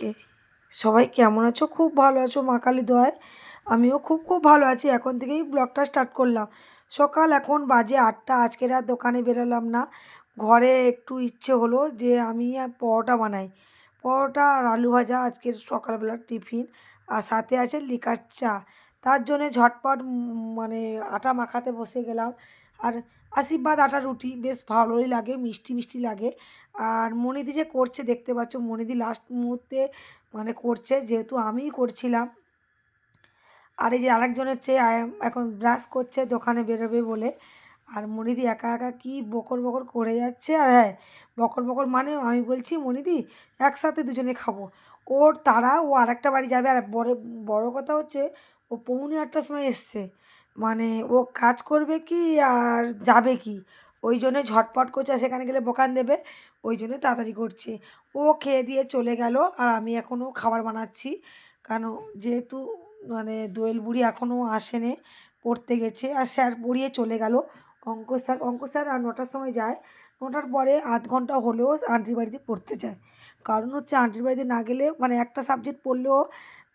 সবাইকে। সবাই কেমন আছো? খুব ভালো আছো মা কালী দয়ায়। আমিও খুব ভালো আছি। এখন থেকেই ব্লগটা স্টার্ট করলাম। সকাল এখন বাজে ৮টা। আজকের আর দোকানে বেরোলাম না। ঘরে একটু ইচ্ছে হলো যে আমি পরোটা বানাই। পরোটা আর আলু ভাজা আজকের সকালবেলার টিফিন। আর সাথে আছে লিকার চা। তার জন্যে ঝটপট মানে আটা মাখাতে বসে গেলাম। আর আশীর্বাদ আটা রুটি বেশ ভালোই লাগে, মিষ্টি মিষ্টি লাগে। আর মনিদি যে করছে দেখতে পাচ্ছ, মনিদি লাস্ট মুহূর্তে মানে করছে, যেহেতু আমিই করছিলাম। আর এই যে আরেকজন হচ্ছে এখন ব্রাশ করছে দোকানে বেরোবে বলে। আর মনিদি একা একা কী বকর বকর করে যাচ্ছে। আর হ্যাঁ, বকর বকর মানে আমি বলছি মনিদি একসাথে দুজনে খাবো। ওর তারা, ও আরেকটা বাড়ি যাবে। আর বড় বড় কথা হচ্ছে ও 7:45টার সময় এসছে। মানে ও কাজ করবে কি আর যাবে কি, ওই জন্য ঝটপট করছে। আর সেখানে গেলে বকান দেবে, ওই জন্য তাড়াতাড়ি করছে। ও খেয়ে দিয়ে চলে গেল আর আমি এখনও খাবার বানাচ্ছি। কেন, যেহেতু মানে দোয়েল বুড়ি এখনও আসেনি, পড়তে গেছে। আর স্যার পড়িয়ে চলে গেল। অঙ্ক স্যার আর 9টার সময় যায়। 9টার পরে আধ ঘন্টা হলেও আন্টির বাড়িতে পড়তে যায়। কারণ হচ্ছে আন্টির বাড়িতে না গেলে মানে একটা সাবজেক্ট পড়লেও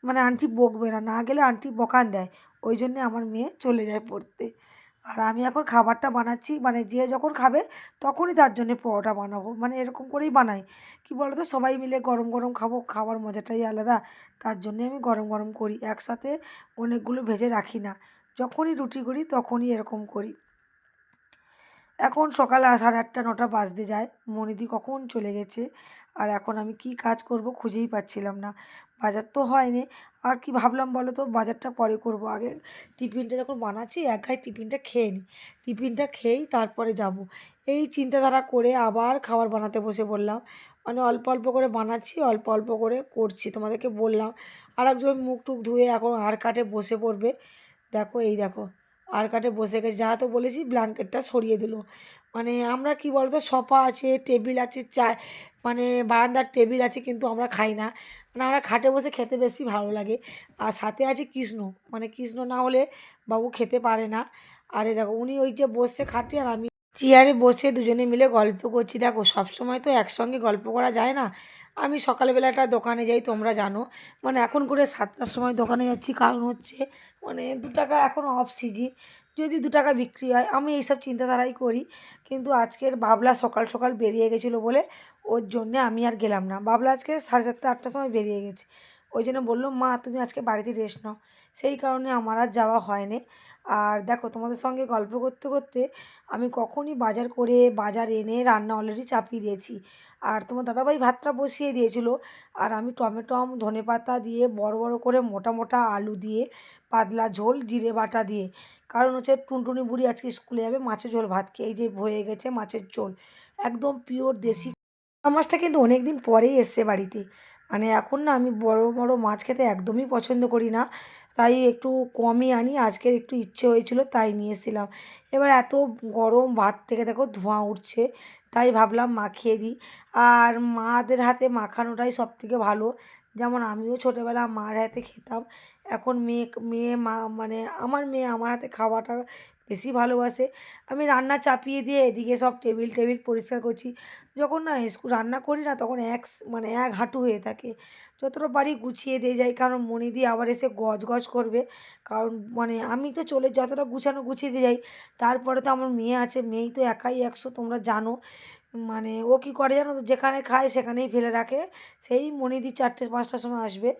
মানে আন্টি বকবে না, না গেলে আন্টি বকান দেয়। ওই জন্যে আমার মেয়ে চলে যায় পড়তে। আর আমি এখন খাবারটা বানাচ্ছি, মানে যে যখন খাবে তখনই তার জন্যে পরোটা বানাবো, মানে এরকম করেই বানাই। কি বলো তো, সবাই মিলে গরম গরম খাবো, খাবার মজাটাই আলাদা। তার জন্যে আমি গরম গরম করি, একসাথে অনেকগুলো ভেজে রাখি না। যখনই রুটি করি তখনই এরকম করি। এখন সকাল 8:30 9টা বাজতে যায়। মনিদি কখন চলে গেছে। আর এখন আমি কি কাজ করব খুঁজেই পাচ্ছিলাম না। বাজার তো হয়নি। আর কি ভাবলাম বলো তো, বাজারটা পরে করব, আগে টিফিনটা যখন বানাচ্ছি এক গায়ে টিফিনটা খেয়ে নিই। টিফিনটা খেয়েই তারপরে যাব, এই চিন্তাধারা করে আবার খাবার বানাতে বসে পড়লাম। মানে অল্প অল্প করে বানাচ্ছি, অল্প অল্প করে করছি, তোমাদেরকে বললাম। আর একজন মুখ টুক ধুয়ে এখন আর কাটে বসে পড়বে। দেখো এই দেখো, আর কাটে বসে গেছে, যা তো বলেছি ব্ল্যাঙ্কেটটা সরিয়ে দিল। মানে আমরা কি বলতো, সোফা আছে, টেবিল আছে, চা মানে বারান্দার টেবিল আছে, কিন্তু আমরা খাই না। মানে আমরা খাটে বসে খেতে বেশি ভালো লাগে। আর সাথে আছে কৃষ্ণ, মানে কৃষ্ণ না হলে বাবু খেতে পারে না। আরে দেখো উনি ওই যে বসছে খাটে, আর আমি চেয়ারে বসে দুজনে মিলে গল্প করছি। দেখো সবসময় তো একসঙ্গে গল্প করা যায় না। আমি সকালবেলাটা দোকানে যাই, তোমরা জানো। মানে এখন করে 7টার সময় দোকানে যাচ্ছি, কারণ হচ্ছে মানে 2 টাকা এখন অফ সিজন, যদি 2 টাকা বিক্রি হয়, আমি এইসব চিন্তাধারাই করি। কিন্তু আজকের বাবলা সকাল সকাল বেরিয়ে গেছিলো বলে ওর জন্যে আমি আর গেলাম না। বাবলা আজকে 7:30 8টার সময় বেরিয়ে গেছে। ওই জন্য বললো মা তুমি আজকে বাড়িতে রেস্ট নাও। সেই কারণে আমার আর যাওয়া হয়নি। আর দেখো তোমাদের সঙ্গে গল্প করতে করতে আমি কখনই বাজার করে বাজার এনে রান্না অলরেডি চাপিয়ে দিয়েছি। আর তোমার দাদাভাই ভাতটা বসিয়ে দিয়েছিল। আর আমি টমেটম ধনেপাতা দিয়ে বড় বড় করে মোটা মোটা আলু দিয়ে পাতলা ঝোল জিরে বাটা দিয়ে, কারণ হচ্ছে টুনটুনি বুড়ি আজকে স্কুলে যাবে মাছের ঝোল ভাত খেয়ে। এই যে হয়ে গেছে মাছের ঝোল, একদম পিওর দেশি। মাছটা কিন্তু অনেক দিন পরেই এসছে বাড়িতে। মানে এখন না আমি বড় বড় মাছ খেতে একদমই পছন্দ করি না, তাই একটু কমই আনি। আজকের একটু ইচ্ছে হয়েছিল তাই নিয়ে এসেছিলাম। এবার এত গরম, ভাত থেকে দেখো ধোঁয়া উঠছে, তাই ভাবলাম মাখিয়ে দিই। আর মাদের হাতে মাখানোটাই সবথেকে ভালো। যেমন আমিও ছোটোবেলা মার হাতে খেতাম। এখন মেয়ে মেয়ে মা মানে আমার মেয়ে আমার হাতে খাওয়াটা বেশি ভালোবাসে। আমি রান্না চাপিয়ে দিয়ে এদিকে সব টেবিল টেবিল পরিষ্কার করছি। যখন না রান্না করি না তখন মানে এক হাঁটু হয়ে থাকে। যতটা পারি গুছিয়ে দিয়ে যাই, কারণ মনিদি আবার এসে গজ করবে। কারণ মানে আমি তো চলে যতটা গুছানো গুছিয়ে দিয়ে যাই, তারপরে তো আমার মেয়ে আছে, মেয়েই তো একাই 100 তোমরা জানো। মানে ও কী করে জানো তো, যেখানে খায় সেখানেই ফেলে রাখে। সেই মনিদি 4টে 5টার সময় আসবে,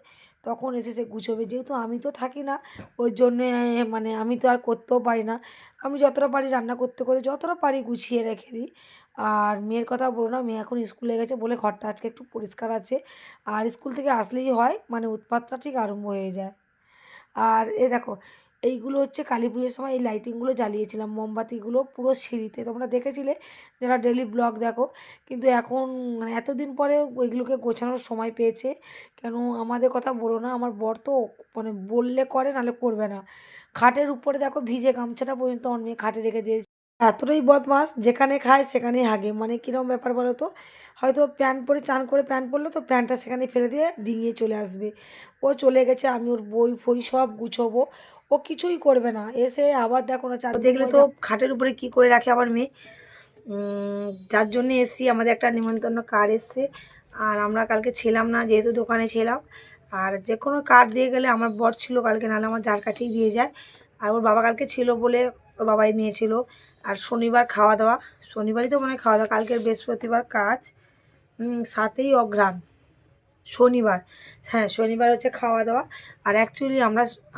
তখন এসে সে গুছোবে। যেহেতু আমি তো থাকি না, ওই জন্যে মানে আমি তো আর করতেও পারি না। আমি যতটা পারি রান্না করতে করতে যতটা পারি গুছিয়ে রেখে দিই। আর মেয়ের কথা বলো না, মেয়ে এখন স্কুলে গেছে বলে ঘরটা আজকে একটু পরিষ্কার আছে। আর স্কুল থেকে আসলেই হয় মানে উৎপাতটা ঠিক আরম্ভ হয়ে যায়। আর দেখো এইগুলো হচ্ছে কালী পুজোর সময় এই লাইটিংগুলো জ্বালিয়েছিলাম, মোমবাতিগুলো পুরো সিঁড়িতে, তোমরা দেখেছিলে যারা ডেলি ব্লগ দেখো। কিন্তু এখন মানে এতদিন পরে ওইগুলোকে গোছানোর সময় পেয়েছে। কেন আমাদের কথা বলো না, আমার বর তো মানে বললে করে নাহলে করবে না। খাটের উপরে দেখো ভিজে গামছাটা পর্যন্ত আমার মেয়ে খাটে রেখে দিয়েছে। এতটাই বদমাস, যেখানে খায় সেখানেই হাগে। মানে কীরকম ব্যাপার বলো তো, হয়তো প্যান্ট পরে চান করে প্যান্ট পরলো তো প্যান্টটা সেখানে ফেলে দিয়ে ডিঙিয়ে চলে আসবে। ও চলে গেছে, আমি ওর বই ফই সব গুছোবো, ও কিছুই করবে না। এসে আবার দেখো না, চার দেখলে তো খাটের উপরে কি করে রাখে আমার মেয়ে। যার জন্যে এসছি, আমাদের একটা নিমন্ত্রণ কার্ড এসছে। আর আমরা কালকে ছিলাম না, যেহেতু দোকানে ছিলাম। আর যে কোনো কার্ড দিয়ে গেলে আমার বর ছিল কালকে, নাহলে আমার যার কাছেই দিয়ে যায়। আর ওর বাবা কালকে ছিল বলে ওর বাবাই নিয়েছিল। আর শনিবার খাওয়া দাওয়া, শনিবারই তো মনে হয় খাওয়া দাওয়া, কালকের বৃহস্পতিবার কাজ, 7ই অঘ্রান শনিবার। হ্যাঁ, শনিবার হচ্ছে খাওয়া দাওয়া। আর অ্যাকচুয়ালি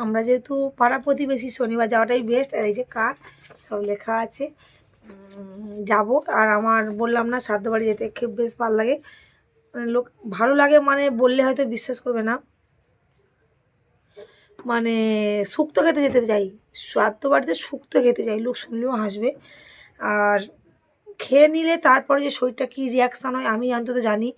আমরা যেহেতু পাড়া প্রতিবেশী, শনিবার যাওয়াটাই বেস্ট। আর এই যে কার্ড সব লেখা আছে, যাব। আর আমার বললাম না, শ্রাদ্ধ বাড়ি যেতে খুব বেশ ভালো লাগে। মানে লোক ভালো লাগে, মানে বললে হয়তো বিশ্বাস করবে না, মানে শুক্তো খেতে যেতে চাই, শ্রাদ্ধ বাড়িতে শুক্তো খেতে চাই, লোক শুনলেও হাসবে। আর খেয়ে নিলে তারপরে যে শরীরটা কী রিয়াকশান হয় আমি অন্তত জানি।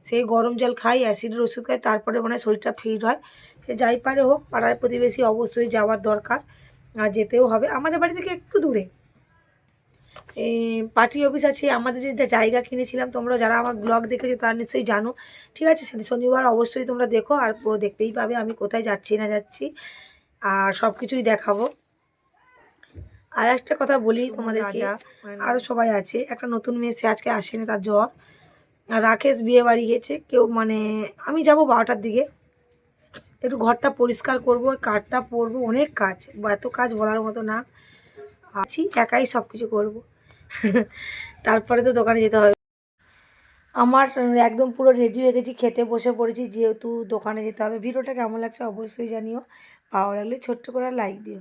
সেই গরম জল খাই, অ্যাসিডের ওষুধ খাই, তারপরে মনে হয় শরীরটা ফিট হয়। সে যাই পারে হোক, পাড়ার প্রতিবেশী অবশ্যই যাওয়ার দরকার, আর যেতেও হবে। আমাদের বাড়ি থেকে একটু দূরে এই পার্টি অফিস আছে। আমাদের যে জায়গা কিনেছিলাম, তোমরা যারা আমার ব্লগ দেখেছো তারা নিশ্চয়ই জানো। ঠিক আছে, শনিবার অবশ্যই তোমরা দেখো, আর পুরো দেখতেই পাবে আমি কোথায় যাচ্ছি না যাচ্ছি, আর সব কিছুই দেখাবো। আর একটা কথা বলি তোমাদেরকে, আরও সবাই আছে। একটা নতুন মেয়ে, সে আজকে আসেনি, তার জ্বর। আর রাকেশ বিয়ে বাড়ি গেছে। কেউ মানে আমি যাব 12টার দিকে, একটু ঘরটা পরিষ্কার করবো, কাঠটা পরবো, অনেক কাজ, এত কাজ বলার মতো না। আছি একাই সব কিছু করবো। তারপরে তো দোকানে যেতে হবে। আমার একদম পুরো রেডি হয়ে গেছি, খেতে বসে পড়েছি, যেহেতু দোকানে যেতে হবে। ভিডিওটা কেমন লাগছে অবশ্যই জানিও, ভালো লাগলে ছোট্ট করে লাইক দিও।